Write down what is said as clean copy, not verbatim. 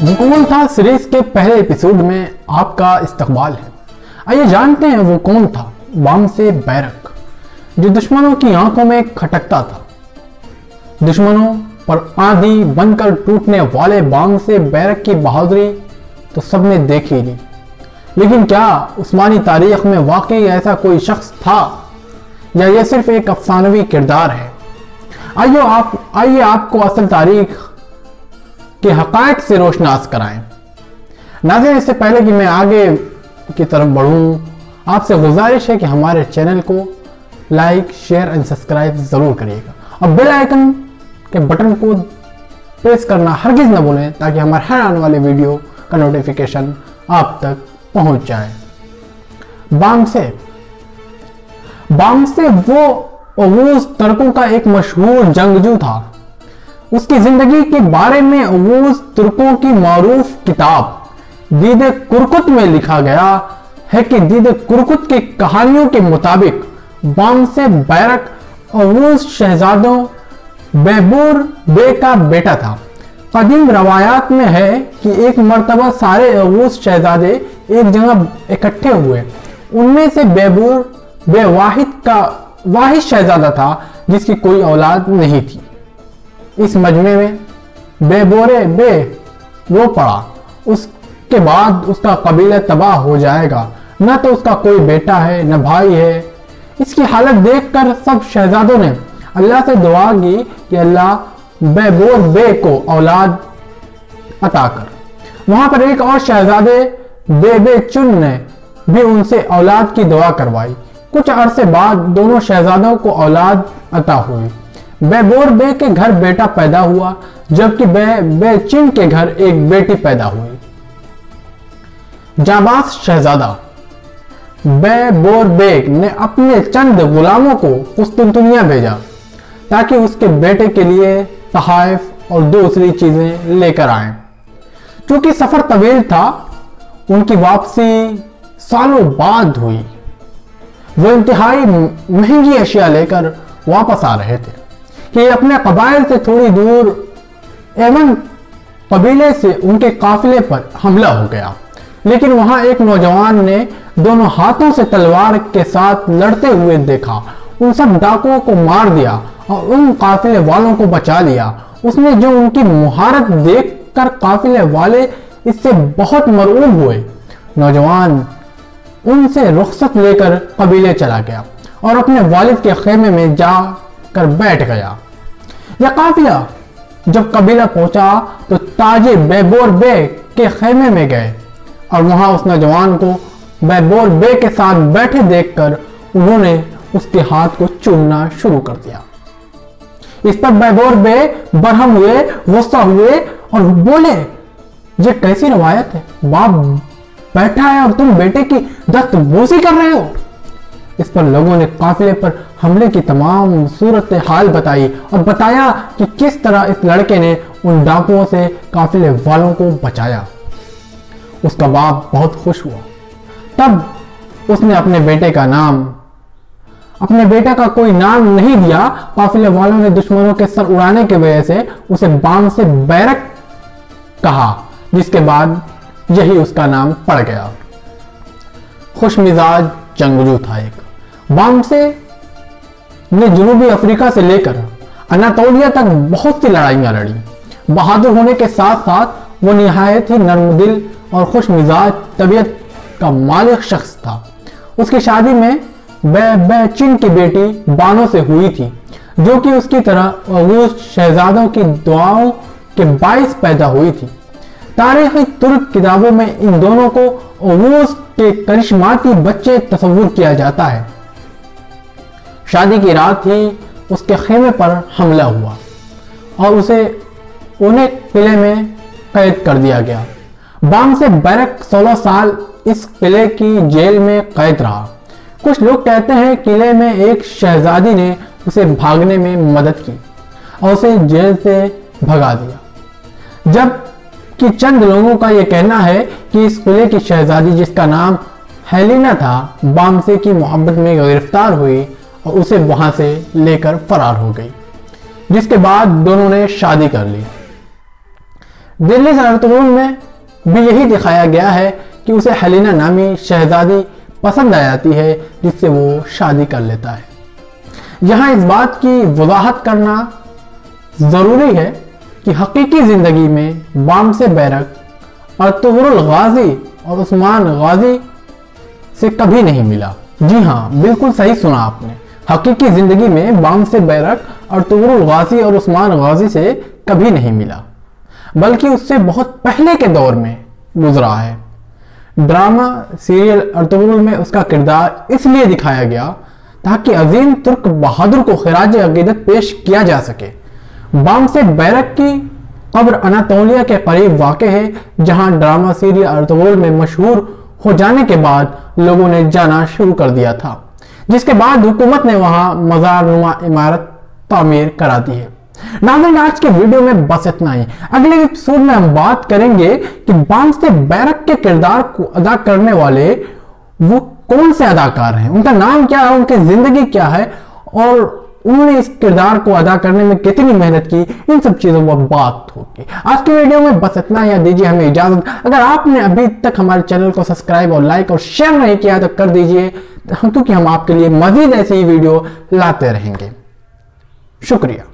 वो कौन था सीरीज के पहले एपिसोड में आपका इस्तकबाल है। आइए जानते हैं वो कौन था बामसे बैरक, जो दुश्मनों की आंखों में खटकता था। दुश्मनों पर आंधी बनकर टूटने वाले बामसे बैरक की बहादुरी तो सबने देख ही ली, लेकिन क्या उस्मानी तारीख में वाकई ऐसा कोई शख्स था या यह सिर्फ एक अफसानवी किरदार है। आइए आपको असल तारीख के हक़ाइक़ से रोशनास कराएं। नाज़रीन, इससे पहले कि मैं आगे की तरफ बढ़ूं, आपसे गुजारिश है कि हमारे चैनल को लाइक, शेयर एंड सब्सक्राइब ज़रूर करिएगा और बेल आइकन के बटन को प्रेस करना हरगिज़ न भूलें, ताकि हमारे हर आने वाले वीडियो का नोटिफिकेशन आप तक पहुंच जाए। बामसे वो अवूज़ तुर्कों का एक मशहूर जंगजू था। उसकी जिंदगी के बारे में अवूज़ तुर्कों की मारूफ किताब दीद कुरकुत में लिखा गया है कि दीद कुरकुत की कहानियों के मुताबिक बामसे बैरक अवूज़ शहजादों बैबूर बे का बेटा था। कदीम रवायात में है कि एक मर्तबा सारे अवूज़ शहजादे एक जगह इकट्ठे हुए। उनमें से बैबूर बे वाहिद शहजादा था जिसकी कोई औलाद नहीं थी। इस मजमे में बेबोरे बे रो पड़ा। उसके बाद उसका कबीला तबाह हो जाएगा, न तो उसका कोई बेटा है न भाई है। इसकी हालत देखकर सब शहजादों ने अल्लाह से दुआ की कि अल्लाह बेबोर बे को औलाद अता कर। वहां पर एक और शहजादे बेबे चुन ने भी उनसे औलाद की दुआ करवाई। कुछ अरसे बाद दोनों शहजादों को औलाद अता हुई। बैबोर बे के घर बेटा पैदा हुआ, जबकि बेचिन के घर एक बेटी पैदा हुई। जाबाज शहजादा बैबोर बेग ने अपने चंद गुलामों को कुस्तुनतुनिया भेजा ताकि उसके बेटे के लिए तहाइफ और दूसरी चीजें लेकर आए। चूंकि सफर तवील था, उनकी वापसी सालों बाद हुई। वो इंतहाई महंगी अशिया लेकर वापस आ रहे थे कि अपने कबाइल से थोड़ी दूर एवं कबीले से उनके काफिले पर हमला हो गया, लेकिन वहां एक नौजवान ने दोनों हाथों से तलवार के साथ लड़ते हुए देखा। उन सब डाकुओं को मार दिया और उन काफिले वालों को बचा लिया। उसने जो उनकी मुहारत देखकर काफिले वाले इससे बहुत मरऊब हुए। नौजवान उनसे रुखसत लेकर कबीले चला गया और अपने वालिद के खेमे में जाकर बैठ गया। यह काफिला जब कबीला पहुंचा तो ताजे बैबोर बे के खेमे में गए और वहां उस नौजवान को बैबोर बे के साथ बैठे देखकर उन्होंने उसके हाथ को चूमना शुरू कर दिया। इस पर बैबोर बे बरहम हुए, गुस्सा हुए और बोले, ये कैसी रवायत है? बाप बैठा है और तुम बेटे की दस्तबोसी कर रहे हो। इस पर लोगों ने काफिले पर हमले की तमाम सूरत हाल बताई और बताया कि किस तरह इस लड़के ने उन डाकुओं से काफिले वालों को बचाया। उसका बाप बहुत खुश हुआ। तब उसने अपने बेटे का कोई नाम नहीं दिया। काफिले वालों ने दुश्मनों के सर उड़ाने की वजह से उसे बामसे बैरक कहा, जिसके बाद यही उसका नाम पड़ गया। खुशमिजाज जंगजू था एक। बामसे ने जनूबी अफ्रीका से लेकर अनातोलिया तक बहुत सी लड़ाइयां लड़ी। बहादुर होने के साथ साथ वो निहायत ही नर्म दिल और खुश मिजाज तबीयत का मालिक शख्स था। उसकी शादी में बेचिन की बेटी बानो से हुई थी, जो कि उसकी तरह अवूज़ शहजादों की दुआओं के बाइस पैदा हुई थी। तारीखी तुर्क किताबों में इन दोनों को अवूज़ के करिश्माती बच्चे तस्वुर किया जाता है। शादी की रात ही उसके खेमे पर हमला हुआ और उन्हें किले में कैद कर दिया गया। बामसे बैरक 16 साल इस किले की जेल में कैद रहा। कुछ लोग कहते हैं किले में एक शहजादी ने उसे भागने में मदद की और उसे जेल से भगा दिया, जबकि चंद लोगों का यह कहना है कि इस किले की शहजादी, जिसका नाम हेलिना था, बामसे की मोहब्बत में गिरफ्तार हुई और उसे वहां से लेकर फरार हो गई, जिसके बाद दोनों ने शादी कर ली। दिल्ली से अर्तुगरुल में भी यही दिखाया गया है कि उसे हेलेना नामी शहजादी पसंद आ जाती है जिससे वो शादी कर लेता है। यहाँ इस बात की वजाहत करना जरूरी है कि हकीकी जिंदगी में बामसे बैरक अर्तुगरुल गाजी और उस्मान गाजी से कभी नहीं मिला। जी हाँ, बिल्कुल सही सुना आपने। हकीकी जिंदगी में बामसे बैरक अर्तुगरुल गाजी और उस्मान गाजी से कभी नहीं मिला, बल्कि उससे बहुत पहले के दौर में गुजरा है। ड्रामा सीरियल अर्तुगरुल में उसका किरदार इसलिए दिखाया गया ताकि अजीम तुर्क बहादुर को खिराज अकीदत पेश किया जा सके। बामसे बैरक की कब्र अनातोलिया के करीब वाक़ है, जहां ड्रामा सीरियल अर्तुगरुल में मशहूर हो जाने के बाद लोगों ने जाना शुरू कर दिया था, जिसके बाद हुकूमत ने वहां मज़ार नुमा इमारत तामीर करा दी है। नाज़रीन, आज के वीडियो में बस इतना ही। अगले एपिसोड में हम बात करेंगे कि बामसे बैरक के किरदार को अदा करने वाले वो कौन से अदाकार हैं, उनका नाम क्या है, उनकी जिंदगी क्या है और उन्होंने इस किरदार को अदा करने में कितनी मेहनत की। इन सब चीजों पर बात होगी। आज के वीडियो में बस इतना ही। दीजिए हमें इजाजत। अगर आपने अभी तक हमारे चैनल को सब्सक्राइब और लाइक और शेयर नहीं किया तो कर दीजिए, क्योंकि हम आपके लिए मजीद ऐसी ही वीडियो लाते रहेंगे। शुक्रिया।